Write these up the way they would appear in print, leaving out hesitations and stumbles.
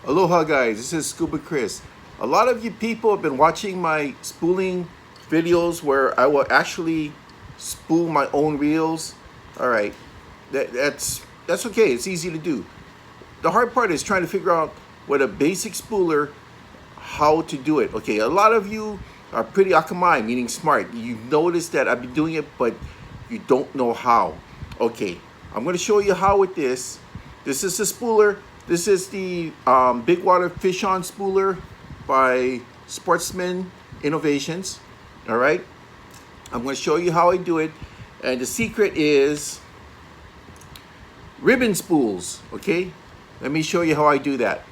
Aloha guys, this is Scuba Chris. A lot of you people have been watching my spooling videos where I will actually spool my own reels. Alright, that's okay, it's easy to do. The hard part is trying to figure out with a basic spooler how to do it. Okay, a lot of you are pretty akamai, meaning smart. You've noticed that I've been doing it, but you don't know how. Okay, I'm going to show you how with this. This is the spooler. This is the Big Water Fishon Spooler by Sportsman Innovations. All right, I'm going to show you how I do it, and the secret is ribbon spools. Okay, let me show you how I do that.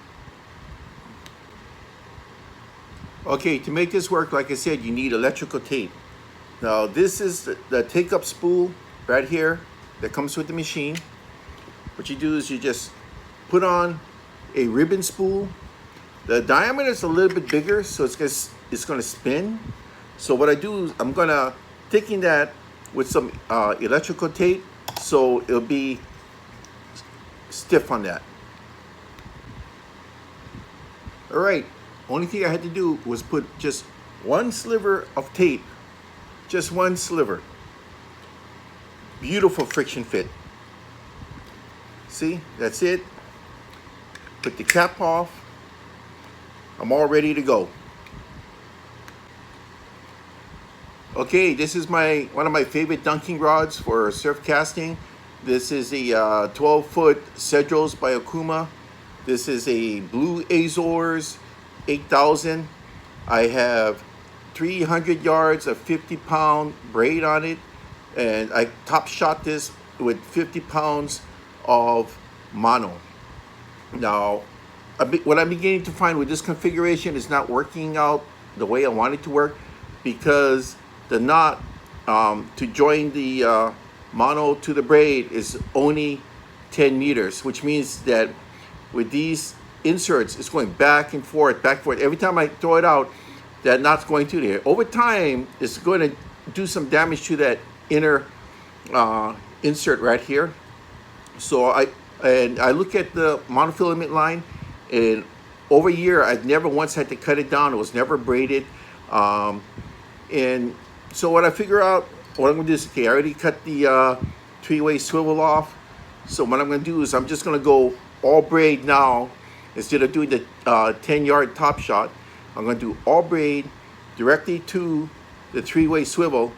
Okay, to make this work, like I said, you need electrical tape. Now, this is the take-up spool right here that comes with the machine. What you do is you just put on a ribbon spool. The diameter is a little bit bigger, so it's going to spin. So what I do is I'm going to thicken that with some electrical tape, so it'll be stiff on that. All right. Only thing I had to do was put just one sliver of tape, just one sliver. Beautiful friction fit. See, that's it. Put the cap off. I'm all ready to go. Okay, this is one of my favorite dunking rods for surf casting. This is the 12-foot Cedros by Okuma. This is a Blue Azores 8000. I have 300 yards of 50-pound braid on it, and I top shot this with 50 pounds of mono. Now, what I'm beginning to find with this configuration is not working out the way I want it to work, because the knot to join the mono to the braid is only 10 meters, which means that with these inserts, it's going back and forth, back and forth. Every time I throw it out, that knot's going through there. Over time, it's going to do some damage to that inner insert right here. So I look at the monofilament line, and over a year, I've never once had to cut it down. It was never braided. And so what I figure out, what I'm going to do is, okay, I already cut the three-way swivel off. So what I'm going to do is I'm just going to go all braid now. Instead of doing the 10-yard top shot, I'm going to do all braid directly to the three-way swivel.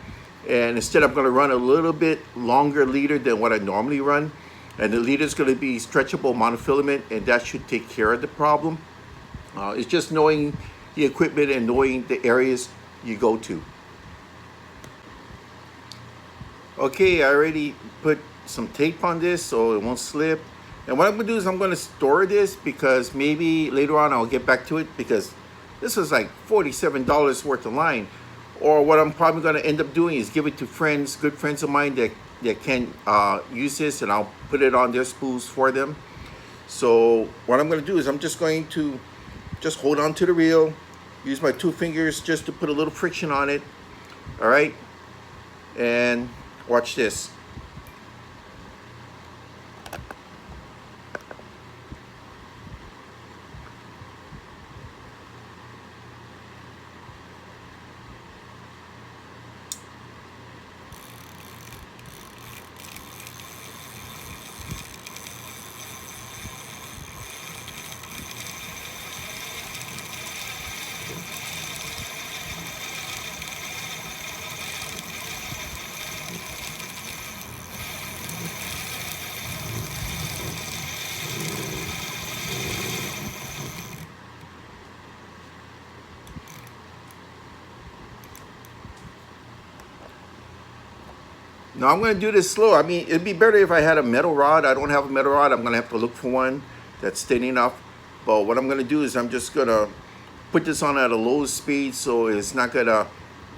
And instead, I'm going to run a little bit longer leader than what I normally run. And the leader is going to be stretchable monofilament, and that should take care of the problem. It's just knowing the equipment and knowing the areas you go to. Okay, I already put some tape on this so it won't slip. And what I'm going to do is I'm going to store this, because maybe later on I'll get back to it, because this was like $47 worth of line. Or what I'm probably going to end up doing is give it to friends, good friends of mine that can use this, and I'll put it on their spools for them. So what I'm going to do is I'm just going to just hold on to the reel, use my 2 fingers just to put a little friction on it. All right. And watch this. Now I'm going to do this slow. I mean, it'd be better if I had a metal rod. I don't have a metal rod. I'm going to have to look for one that's thin enough. But what I'm going to do is I'm just going to put this on at a low speed, so it's not going to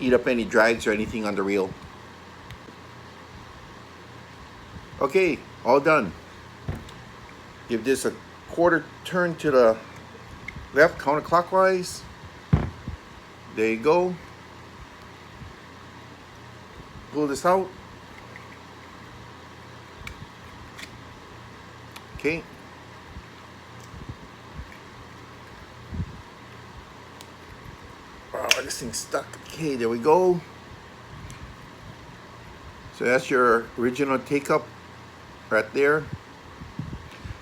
eat up any drags or anything on the reel. Okay, all done. Give this a quarter turn to the left counterclockwise. There you go. Pull this out. Okay. Oh, this thing's stuck. Okay, there we go. So that's your original take-up right there.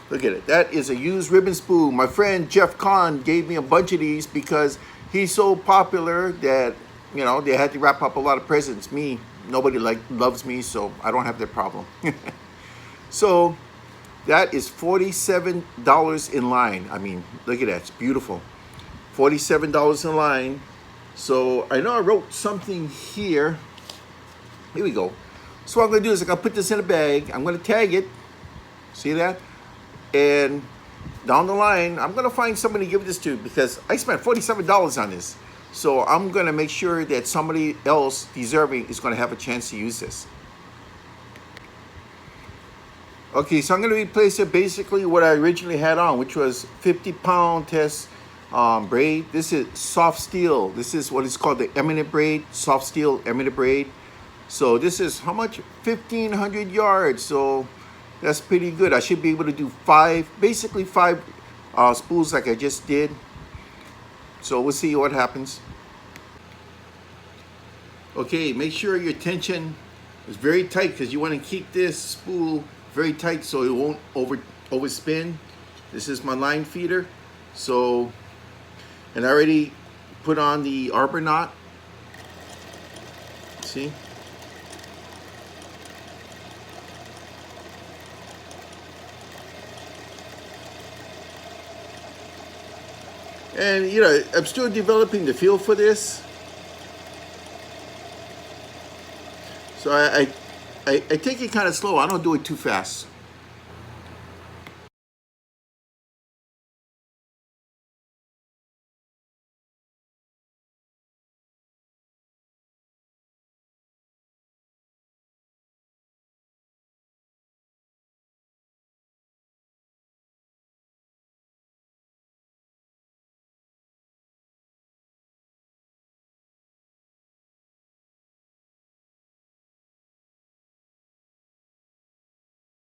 Look at it. That is a used ribbon spool. My friend Jeff Konn gave me a bunch of these because he's so popular that, you know, they had to wrap up a lot of presents. Me, nobody loves me, so I don't have that problem. So that is $47 in line. I mean, look at that. It's beautiful. $47 in line. So I know I wrote something here. Here we go. So what I'm going to do is I'm going to put this in a bag. I'm going to tag it. See that? And down the line, I'm going to find somebody to give this to because I spent $47 on this. So I'm going to make sure that somebody else deserving is going to have a chance to use this. Okay, so I'm going to replace it basically what I originally had on, which was 50-pound test braid. This is soft steel. This is what is called the Eminent Braid, soft steel Eminent Braid. So this is how much? 1,500 yards. So that's pretty good. I should be able to do basically five spools like I just did. So we'll see what happens. Okay, make sure your tension is very tight because you want to keep this spool very tight so it won't overspin. This is my line feeder. So, and I already put on the arbor knot. See? And you know, I'm still developing the feel for this. So I take it kind of slow. I don't do it too fast.